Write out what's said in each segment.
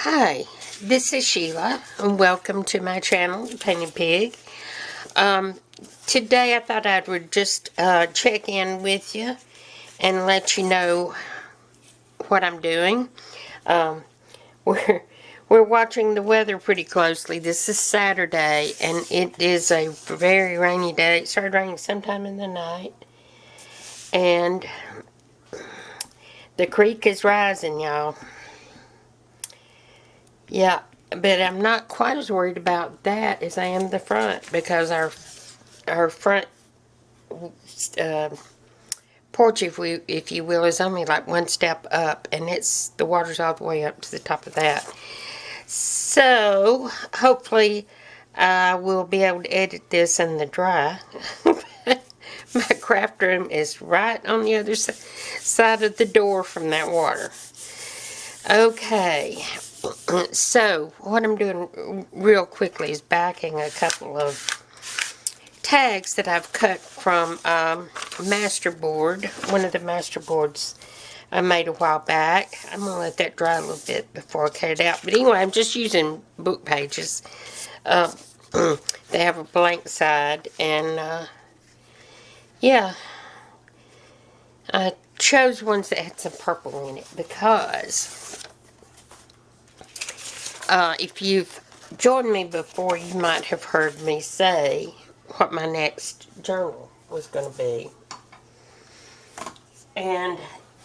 Hi, this is Sheila, and welcome to my channel, Painted Pig. Today I thought I would just check in with you and let you know what I'm doing. We're we're watching the weather pretty closely. This is Saturday, and it is a very rainy day. It started raining sometime in the night, and the creek is rising, y'all. Yeah, but I'm not quite as worried about that as I am the front, because our front porch, if you will, is only like one step up, and the water's all the way up to the top of that. So hopefully I will be able to edit this in the dry. My craft room is right on the other side of the door from that water. Okay, so what I'm doing real quickly is backing a couple of tags that I've cut from Masterboard, one of the Masterboards I made a while back. I'm going to let that dry a little bit before I cut it out. But anyway, I'm just using book pages. They have a blank side, and yeah, I chose ones that had some purple in it because if you've joined me before, you might have heard me say what my next journal was going to be. And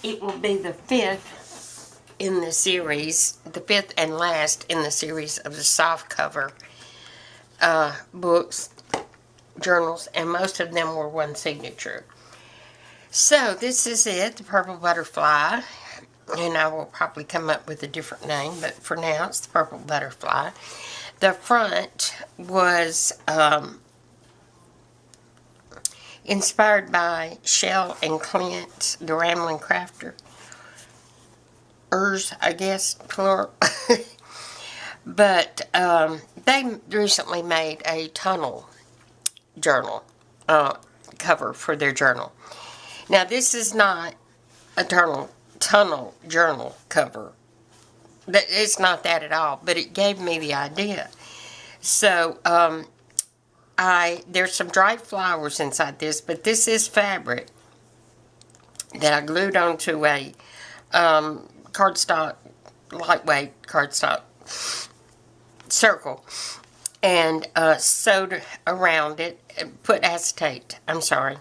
it will be the fifth in the series, the fifth and last in the series of the soft cover books, journals, and most of them were one signature. So this is it, the Purple Butterfly, and I will probably come up with a different name, but for now it's the Purple Butterfly. The front was inspired by Shell and Clint, the Rambling Crafter. I guess, plural. But they recently made a tunnel journal cover for their journal. Now, this is not a tunnel journal cover. It's not that at all, but it gave me the idea. So, there's some dried flowers inside this, but this is fabric that I glued onto a cardstock, lightweight cardstock circle, and sewed around it, put acetate. I'm sorry.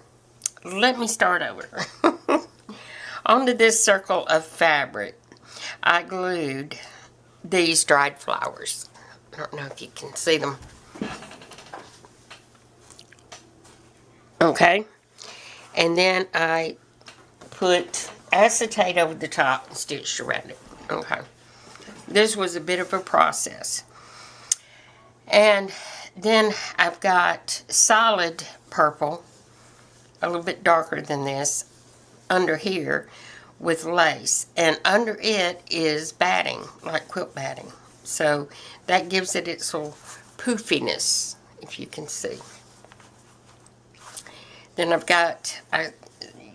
Let me start over. Onto this circle of fabric, I glued these dried flowers. I don't know if you can see them. Okay. And then I put acetate over the top and stitched around it. Okay. This was a bit of a process. And then I've got solid purple, a little bit darker than this, under here with lace. And under it is batting, like quilt batting. So that gives it its little poofiness, if you can see. Then I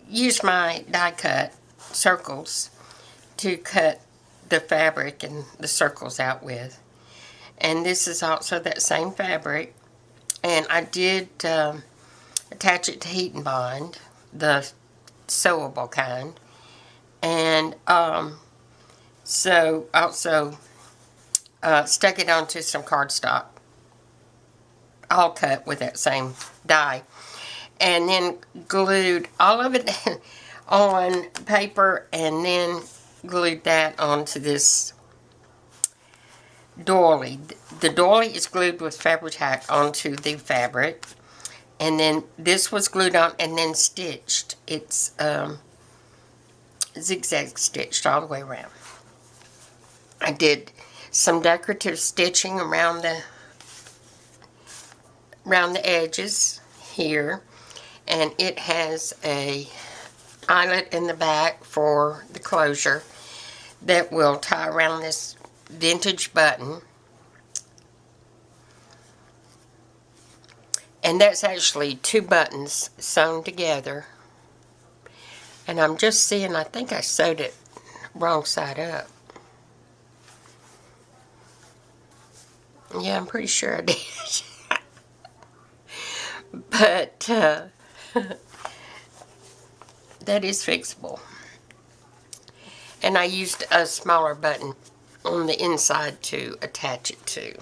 used my die cut circles to cut the fabric and the circles out with. And this is also that same fabric. And I did attach it to Heat and Bond, the sewable kind. And so also stuck it onto some cardstock, all cut with that same die. And then glued all of it on paper, and then glued that onto this doily. The doily is glued with Fabri-Tac onto the fabric, and then this was glued on and then stitched. It's zigzag stitched all the way around. I did some decorative stitching around the edges here, and it has a eyelet in the back for the closure that will tie around this vintage button. And that's actually two buttons sewn together. And I'm just seeing, I think I sewed it wrong side up. Yeah, I'm pretty sure I did. But that is fixable. And I used a smaller button on the inside to attach it to.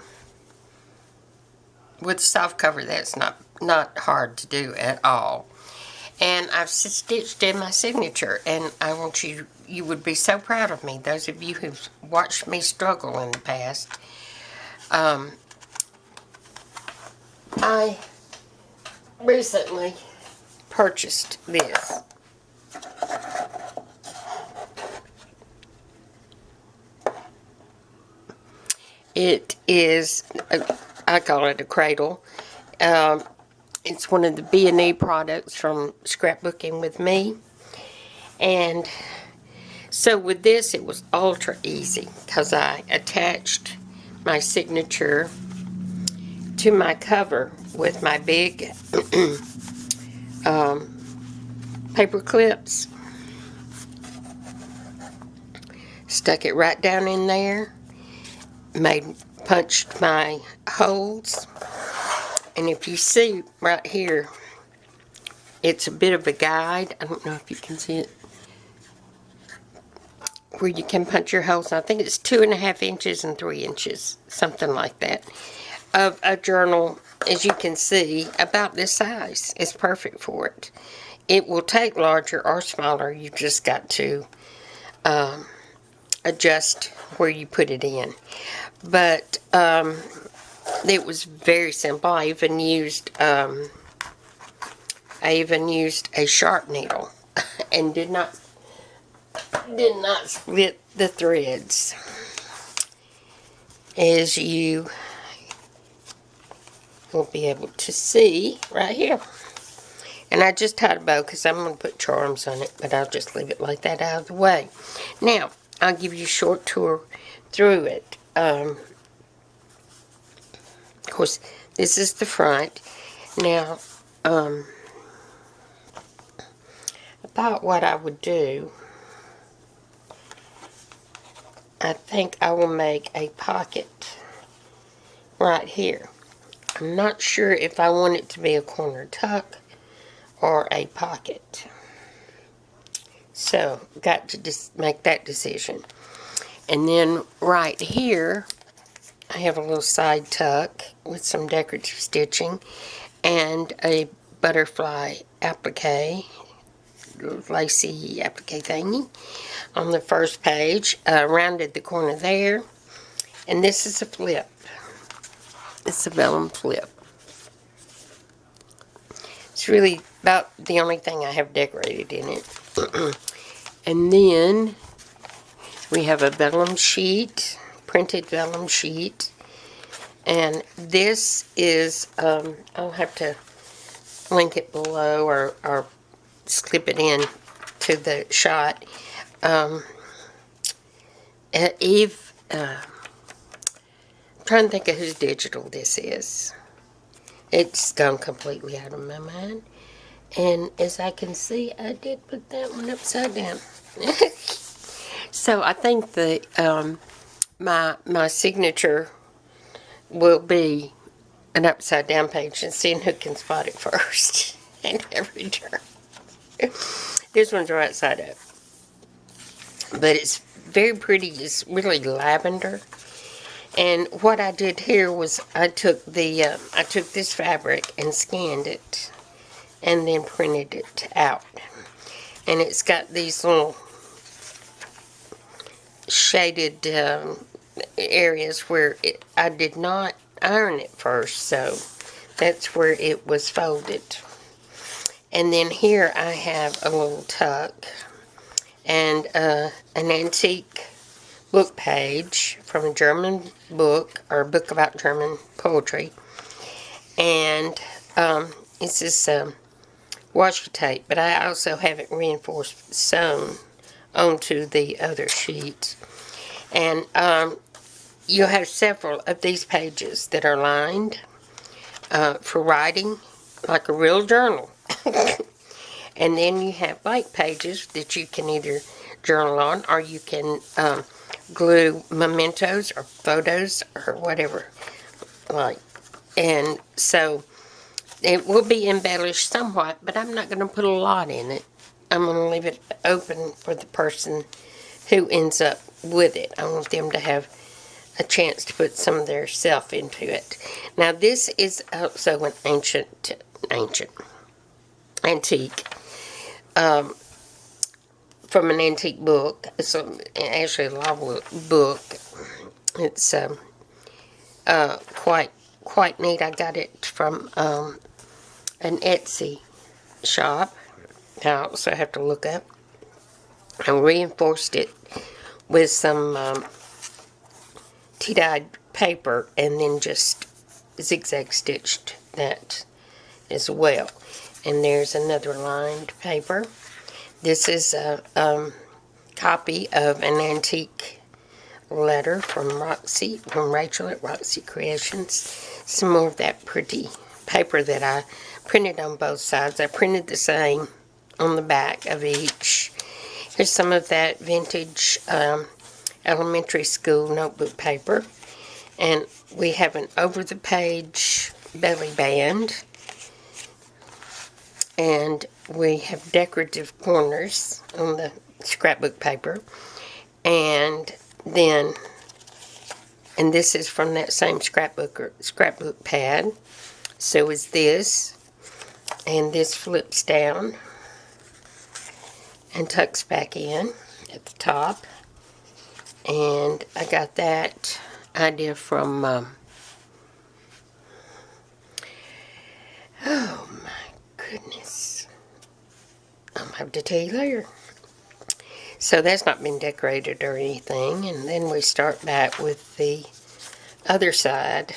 With soft cover, that's not hard to do at all. And I've stitched in my signature, and I want you would be so proud of me, those of you who've watched me struggle in the past. I recently purchased this. It is, I call it a cradle. It's one of the B&E products from Scrapbooking with Me. And so with this, it was ultra easy because I attached my signature to my cover with my big paper clips. Stuck it right down in there. Punched my holes. And if you see right here, it's a bit of a guide. I don't know if you can see it. Where you can punch your holes. I think it's 2.5 inches and 3 inches. Something like that. Of a journal, as you can see, about this size. It's perfect for it. It will take larger or smaller. You've just got to adjust where you put it in. But it was very simple. I even used a sharp needle and did not split the threads, as you will be able to see right here. And I just tied a bow because I'm going to put charms on it, but I'll just leave it like that out of the way. Now, I'll give you a short tour through it. Of course, this is the front. Now, about what I would do, I think I will make a pocket right here. I'm not sure if I want it to be a corner tuck or a pocket. So, got to just make that decision. And then right here, I have a little side tuck with some decorative stitching and a butterfly applique, lacy applique thingy on the first page. Rounded the corner there. And this is a flip. It's a vellum flip. It's really about the only thing I have decorated in it. And then we have a vellum sheet, printed vellum sheet. And this is, I'll have to link it below or slip it in to the shot. Eve, I'm trying to think of whose digital this is. It's gone completely out of my mind. And as I can see, I did put that one upside down. So I think the my signature will be an upside down page, and seeing who can spot it first and every turn. This one's right side up. But it's very pretty. It's really lavender. And what I did here was I took this fabric and scanned it and then printed it out. And it's got these little shaded areas where I did not iron it first, so that's where it was folded. And then here I have a little tuck and an antique book page from a German book, or a book about German poetry. And it's this washi tape, but I also have it reinforced sewn onto the other sheet. And you'll have several of these pages that are lined for writing, like a real journal. And then you have blank pages that you can either journal on, or you can glue mementos or photos or whatever like, and so it will be embellished somewhat, but I'm not going to put a lot in it. I'm going to leave it open for the person who ends up with it. I want them to have a chance to put some of their self into it. Now, this is also an antique, from an antique book. It's actually a law book. It's quite neat. I got it from an Etsy shop. I also have to look up. I reinforced it with some tea-dyed paper and then just zigzag stitched that as well. And there's another lined paper. This is a copy of an antique letter from Rachel at Roxy Creations. Some more of that pretty paper that I printed on both sides. I printed the same on the back of each. Here's some of that vintage elementary school notebook paper. And we have an over-the-page belly band. And we have decorative corners on the scrapbook paper. And this is from that same scrapbook pad. So is this. And this flips down and tucks back in at the top. And I got that idea from, oh my goodness. I'll have to tell you later. So that's not been decorated or anything. And then we start back with the other side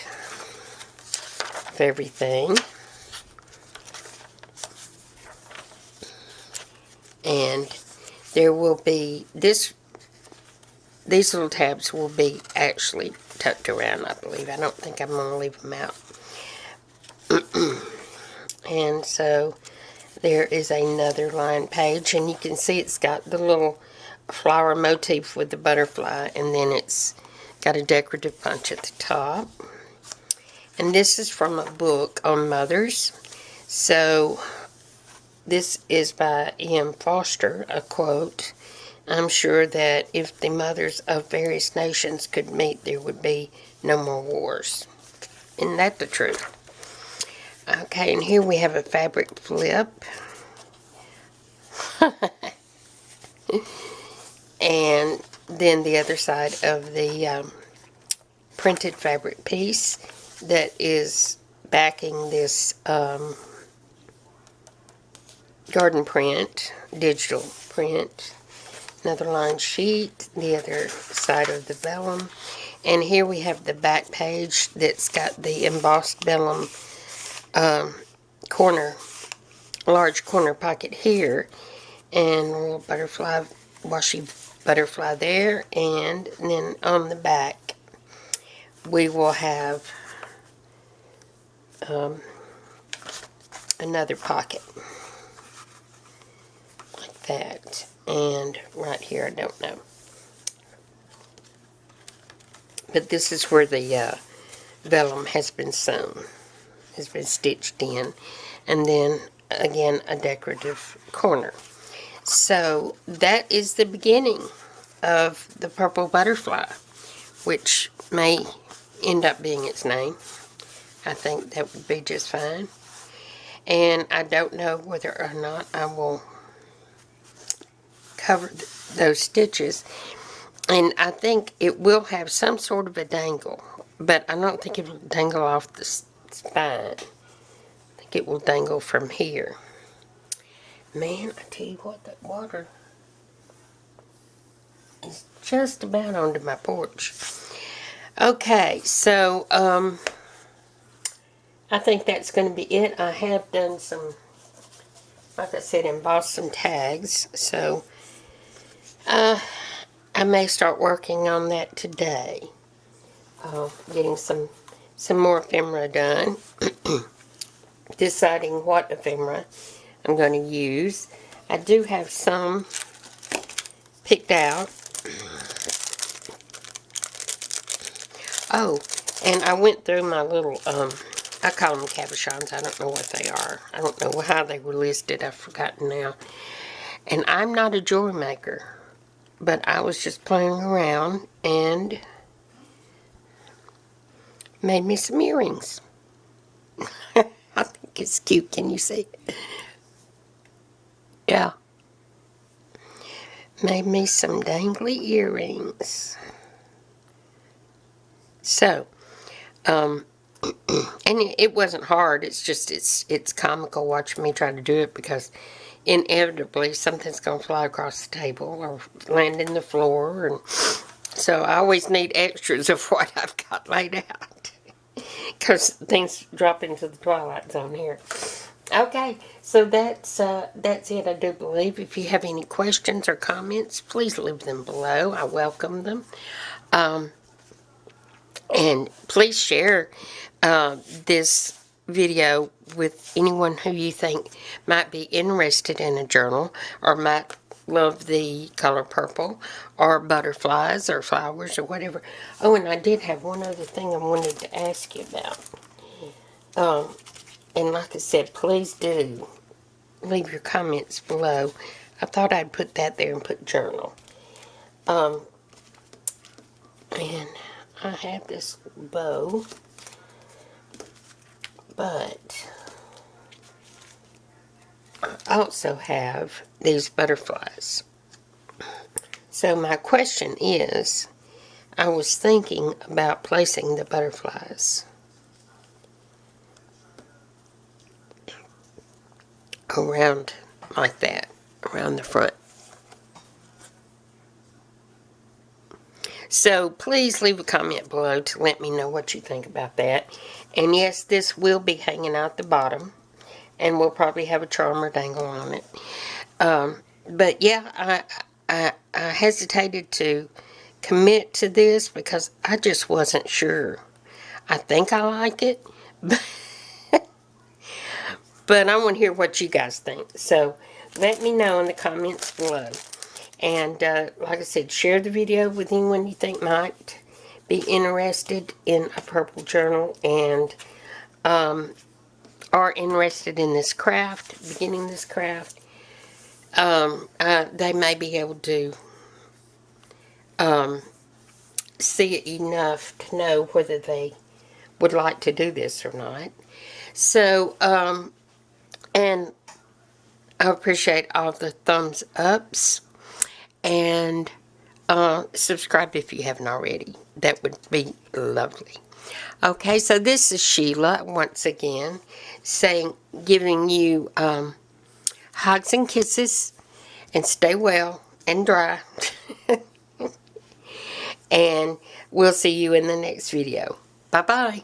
of everything. And there will be these little tabs will be actually tucked around, I believe. I don't think I'm going to leave them out. And so there is another line page, and you can see it's got the little flower motif with the butterfly, and then it's got a decorative punch at the top. And this is from a book on mothers. So this is by E.M. Foster, a quote. I'm sure that if the mothers of various nations could meet, there would be no more wars. Isn't that the truth? Okay, and here we have a fabric flip. And then the other side of the printed fabric piece that is backing this garden print, digital print. Another lined sheet, the other side of the vellum. And here we have the back page that's got the embossed vellum large corner pocket here. And a little butterfly, washi butterfly there. And then on the back, we will have another pocket. Like that. And right here, I don't know. But this is where the vellum has been sewn, has been stitched in. And then, again, a decorative corner. So, that is the beginning of the purple butterfly, which may end up being its name. I think that would be just fine. And I don't know whether or not I will cover those stitches, and I think it will have some sort of a dangle, but I don't think it will dangle off the spine. I think it will dangle from here. Man, I tell you what, that water is just about onto my porch. Okay, so I think that's going to be it. I have done some, like I said, embossed some tags, so I may start working on that today. Getting some more ephemera done. Deciding what ephemera I'm going to use. I do have some picked out. Oh, And I went through my little, I call them cabochons. I don't know what they are. I don't know how they were listed. I've forgotten now. And I'm not a jewelry maker, but I was just playing around and made me some earrings. I think it's cute. Can you see? Yeah. Made me some dangly earrings. So, and it wasn't hard. It's just, it's comical watching me try to do it because inevitably something's going to fly across the table or land in the floor. And so I always need extras of what I've got laid out because things drop into the twilight zone here. Okay, so that's it, I do believe. If you have any questions or comments, please leave them below. I welcome them. And please share this video with anyone who you think might be interested in a journal or might love the color purple or butterflies or flowers or whatever. Oh, and I did have one other thing I wanted to ask you about. And like I said, please do leave your comments below. I thought I'd put that there and put journal. And I have this bow, but I also have these butterflies. So my question is, I was thinking about placing the butterflies around like that, around the front. So please leave a comment below to let me know what you think about that. And yes, this will be hanging out the bottom, and we'll probably have a charm or dangle on it. But yeah, I hesitated to commit to this because I just wasn't sure. I think I like it, but I want to hear what you guys think. So let me know in the comments below. And like I said, share the video with anyone you think might be interested in a purple journal and are interested in this craft, beginning this craft. They may be able to see it enough to know whether they would like to do this or not. So, and I appreciate all the thumbs ups, and subscribe if you haven't already. That would be lovely. Okay, so this is Sheila once again saying, giving you hugs and kisses, and stay well and dry. And we'll see you in the next video. Bye-bye.